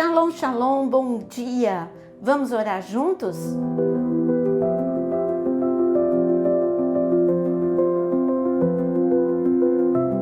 Shalom, shalom, bom dia! Vamos orar juntos?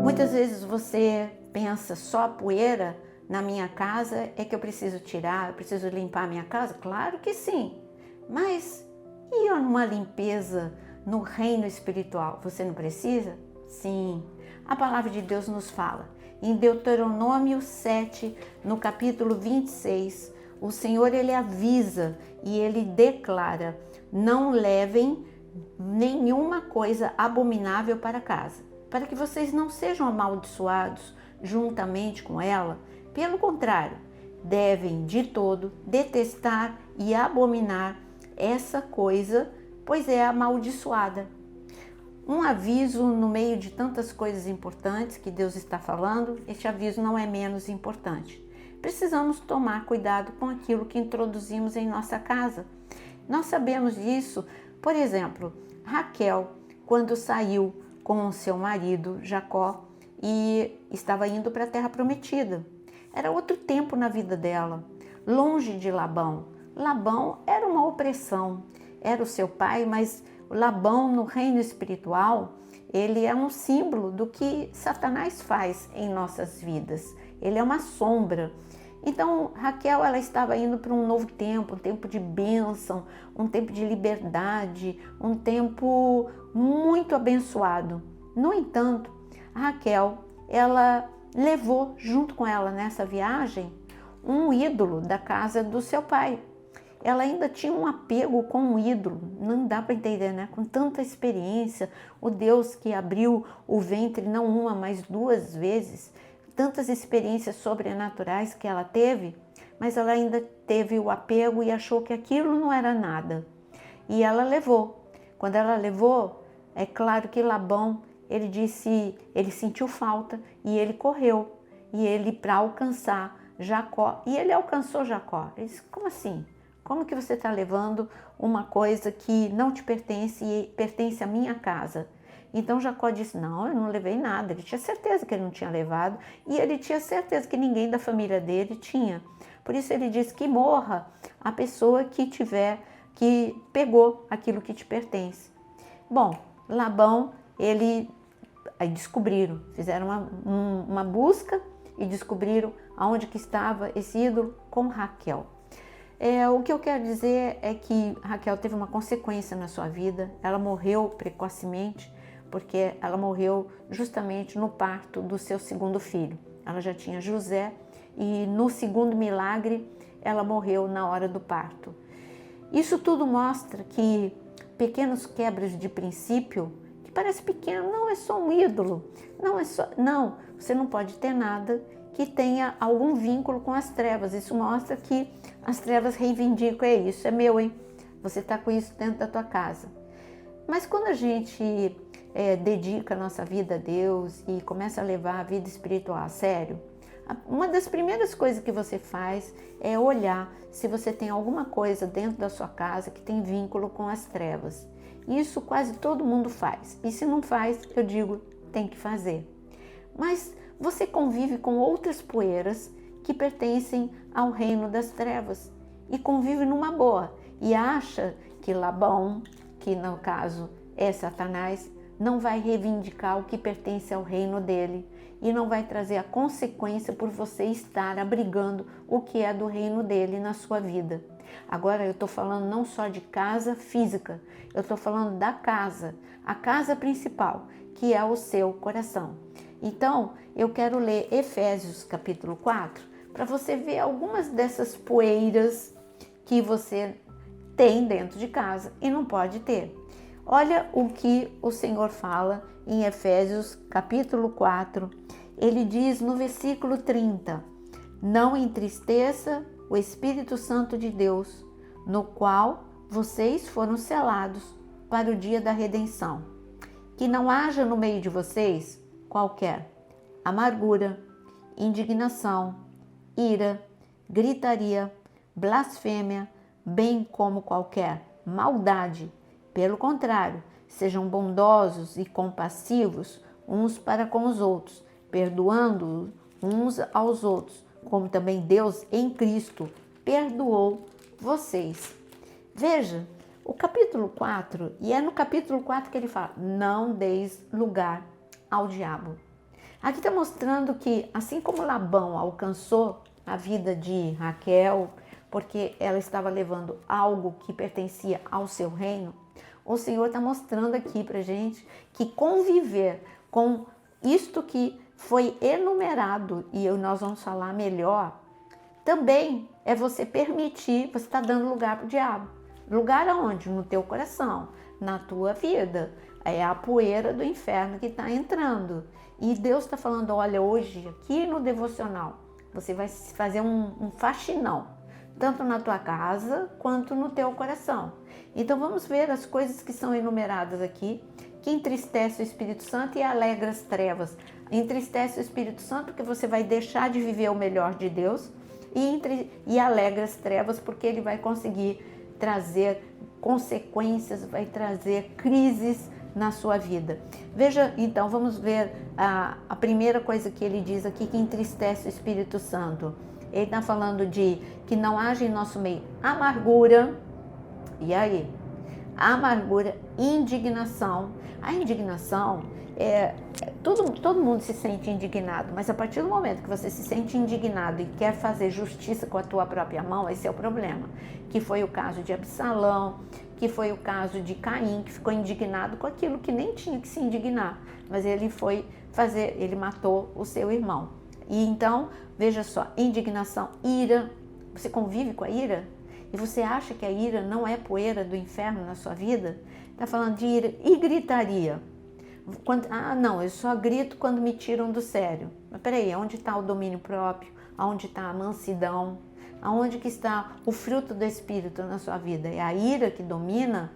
Muitas vezes você pensa, só a poeira na minha casa é que eu preciso tirar, eu preciso limpar a minha casa? Claro que sim, mas e uma limpeza no reino espiritual? Você não precisa? Sim, a palavra de Deus nos fala. Em Deuteronômio 7, no capítulo 26, o Senhor ele avisa e ele declara: não levem nenhuma coisa abominável para casa, para que vocês não sejam amaldiçoados juntamente com ela. Pelo contrário, devem de todo detestar e abominar essa coisa, pois é amaldiçoada. Um aviso no meio de tantas coisas importantes que Deus está falando, este aviso não é menos importante. Precisamos tomar cuidado com aquilo que introduzimos em nossa casa. Nós sabemos disso, por exemplo, Raquel, quando saiu com o seu marido Jacó e estava indo para a terra prometida. Era outro tempo na vida dela, longe de Labão. Labão era uma opressão, era o seu pai, mas Labão no reino espiritual, ele é um símbolo do que Satanás faz em nossas vidas. Ele é uma sombra. Então Raquel ela estava indo para um novo tempo, um tempo de bênção, um tempo de liberdade, um tempo muito abençoado. No entanto, Raquel ela levou junto com ela nessa viagem um ídolo da casa do seu pai. Ela ainda tinha um apego com um ídolo, não dá para entender, né? Com tanta experiência, o Deus que abriu o ventre não uma, mas duas vezes, tantas experiências sobrenaturais que ela teve, mas ela ainda teve o apego e achou que aquilo não era nada. E ela levou. Quando ela levou, é claro que Labão, ele sentiu falta e ele correu. E ele para alcançar Jacó, e ele alcançou Jacó. Ele disse, como assim? Como que você está levando uma coisa que não te pertence e pertence à minha casa? Então Jacó disse, não, eu não levei nada. Ele tinha certeza que ele não tinha levado e ele tinha certeza que ninguém da família dele tinha. Por isso ele disse que morra a pessoa que pegou aquilo que te pertence. Bom, Labão, aí descobriram, fizeram uma busca e descobriram aonde que estava esse ídolo com Raquel. O que eu quero dizer é que Raquel teve uma consequência na sua vida. Ela morreu precocemente porque ela morreu justamente no parto do seu segundo filho. Ela já tinha José e no segundo milagre ela morreu na hora do parto. Isso tudo mostra que pequenos quebras de princípio, que parece pequeno, não é só um ídolo, não, você não pode ter nada que tenha algum vínculo com as trevas. Isso mostra que as trevas reivindicam, isso é meu, hein? Você está com isso dentro da tua casa. Mas quando a gente dedica a nossa vida a Deus e começa a levar a vida espiritual a sério, uma das primeiras coisas que você faz é olhar se você tem alguma coisa dentro da sua casa que tem vínculo com as trevas. Isso quase todo mundo faz. E se não faz, eu digo, tem que fazer. Mas você convive com outras poeiras que pertencem ao reino das trevas e convive numa boa e acha que Labão, que no caso é Satanás, não vai reivindicar o que pertence ao reino dele e não vai trazer a consequência por você estar abrigando o que é do reino dele na sua vida. Agora eu estou falando não só de casa física, eu estou falando da casa, a casa principal, que é o seu coração. Então, eu quero ler Efésios capítulo 4, para você ver algumas dessas poeiras que você tem dentro de casa e não pode ter. Olha o que o Senhor fala em Efésios capítulo 4, ele diz no versículo 30, não entristeça o Espírito Santo de Deus, no qual vocês foram selados para o dia da redenção. Que não haja no meio de vocês qualquer amargura, indignação, ira, gritaria, blasfêmia, bem como qualquer maldade. Pelo contrário, sejam bondosos e compassivos uns para com os outros, perdoando uns aos outros, como também Deus em Cristo perdoou vocês. Veja, o capítulo 4, e é no capítulo 4 que ele fala, não deis lugar ao diabo. Aqui está mostrando que, assim como Labão alcançou a vida de Raquel, porque ela estava levando algo que pertencia ao seu reino, o Senhor está mostrando aqui para gente que conviver com isto que foi enumerado, e nós vamos falar melhor, também é você permitir, você está dando lugar para o diabo. Lugar aonde? No teu coração, na tua vida. É a poeira do inferno que está entrando. E Deus está falando, olha, hoje aqui no devocional, você vai fazer um faxinão, tanto na tua casa quanto no teu coração. Então vamos ver as coisas que são enumeradas aqui, que entristece o Espírito Santo e alegra as trevas. Entristece o Espírito Santo porque você vai deixar de viver o melhor de Deus e alegra as trevas porque ele vai conseguir trazer consequências, vai trazer crises na sua vida. Veja, então, vamos ver a primeira coisa que ele diz aqui que entristece o Espírito Santo. Ele está falando de que não haja em nosso meio amargura, e aí? Amargura, indignação. A indignação todo mundo se sente indignado, mas a partir do momento que você se sente indignado e quer fazer justiça com a tua própria mão, esse é o problema. Que foi o caso de Absalão, que foi o caso de Caim, que ficou indignado com aquilo que nem tinha que se indignar, mas ele ele matou o seu irmão. E então, veja só, indignação, ira, você convive com a ira? E você acha que a ira não é poeira do inferno na sua vida? Está falando de ira e gritaria. Não, eu só grito quando me tiram do sério. Mas peraí, onde está o domínio próprio? Onde está a mansidão? Aonde que está o fruto do Espírito na sua vida? É a ira que domina?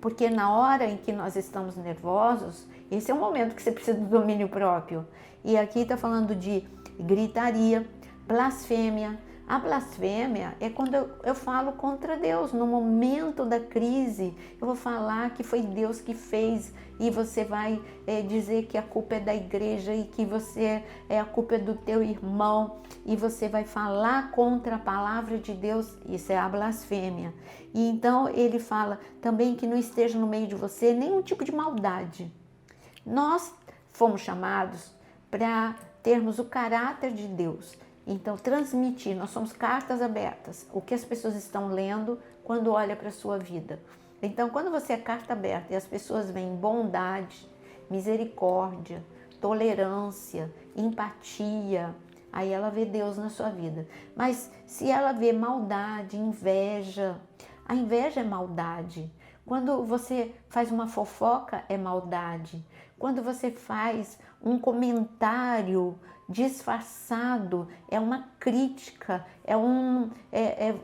Porque na hora em que nós estamos nervosos, esse é o momento que você precisa do domínio próprio. E aqui está falando de gritaria, blasfêmia. A blasfêmia é quando eu falo contra Deus. No momento da crise, eu vou falar que foi Deus que fez e você vai dizer que a culpa é da igreja e que a culpa é do teu irmão e você vai falar contra a palavra de Deus. Isso é a blasfêmia. E então ele fala também que não esteja no meio de você nenhum tipo de maldade. Nós fomos chamados para termos o caráter de Deus. Então, transmitir, nós somos cartas abertas, o que as pessoas estão lendo quando olham para a sua vida. Então, quando você é carta aberta e as pessoas veem bondade, misericórdia, tolerância, empatia, aí ela vê Deus na sua vida. Mas se ela vê maldade, inveja, a inveja é maldade. Quando você faz uma fofoca, é maldade. Quando você faz um comentário disfarçado, é uma crítica,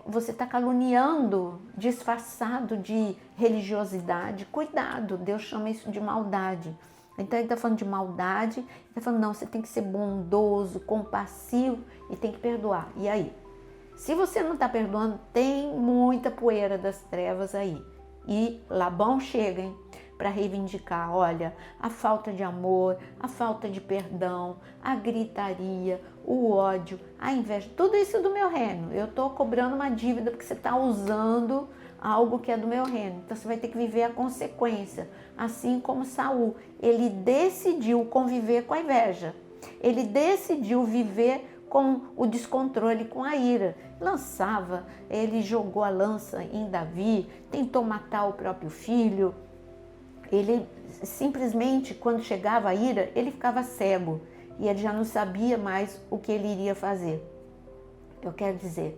você está caluniando disfarçado de religiosidade. Cuidado, Deus chama isso de maldade. Então ele está falando de maldade, ele está falando, não, você tem que ser bondoso, compassivo e tem que perdoar. E aí? Se você não está perdoando, tem muita poeira das trevas aí. E Labão chega, hein? Para reivindicar, olha, a falta de amor, a falta de perdão, a gritaria, o ódio, a inveja, tudo isso é do meu reino. Eu estou cobrando uma dívida porque você está usando algo que é do meu reino. Então você vai ter que viver a consequência. Assim como Saul, ele decidiu conviver com a inveja. Ele decidiu viver com o descontrole, com a ira. Ele jogou a lança em Davi, tentou matar o próprio filho. Ele simplesmente, quando chegava a ira, ele ficava cego e ele já não sabia mais o que ele iria fazer. Eu quero dizer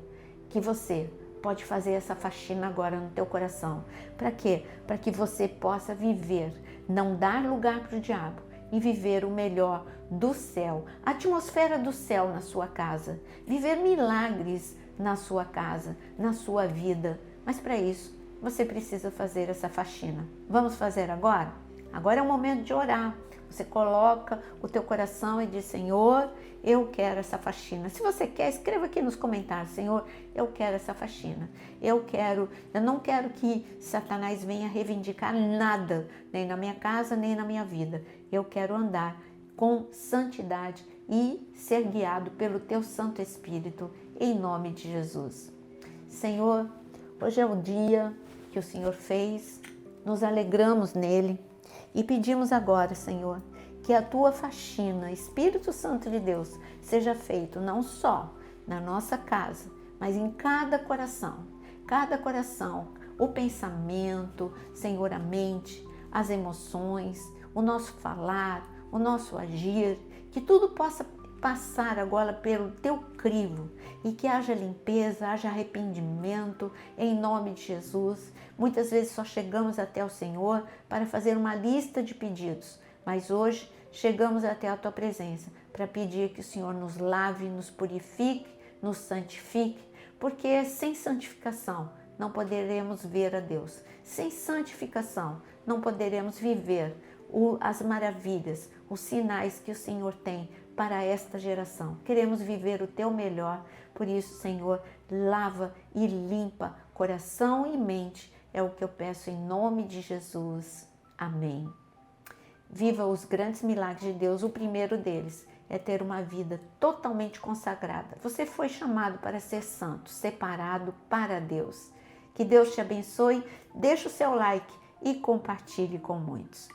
que você pode fazer essa faxina agora no teu coração. Para quê? Para que você possa viver, não dar lugar para o diabo e viver o melhor do céu, a atmosfera do céu na sua casa, viver milagres na sua casa, na sua vida. Mas para isso, você precisa fazer essa faxina. Vamos fazer agora? Agora é o momento de orar. Você coloca o teu coração e diz, Senhor, eu quero essa faxina. Se você quer, escreva aqui nos comentários, Senhor, eu quero essa faxina. Eu não quero que Satanás venha reivindicar nada, nem na minha casa, nem na minha vida. Eu quero andar com santidade e ser guiado pelo Teu Santo Espírito, em nome de Jesus. Senhor, hoje é o dia que o Senhor fez, nos alegramos nele e pedimos agora, Senhor, que a Tua faxina, Espírito Santo de Deus, seja feito não só na nossa casa, mas em cada coração, o pensamento, Senhor, a mente, as emoções, o nosso falar, o nosso agir, que tudo possa passar agora pelo Teu crivo e que haja limpeza, haja arrependimento, em nome de Jesus. Muitas vezes só chegamos até o Senhor para fazer uma lista de pedidos, mas hoje chegamos até a Tua presença para pedir que o Senhor nos lave, nos purifique, nos santifique, porque sem santificação não poderemos ver a Deus. Sem santificação não poderemos viver as maravilhas, os sinais que o Senhor tem para esta geração. Queremos viver o Teu melhor, por isso, Senhor, lava e limpa coração e mente, é o que eu peço em nome de Jesus. Amém. Viva os grandes milagres de Deus. O primeiro deles é ter uma vida totalmente consagrada. Você foi chamado para ser santo, separado para Deus. Que Deus te abençoe. Deixe o seu like e compartilhe com muitos.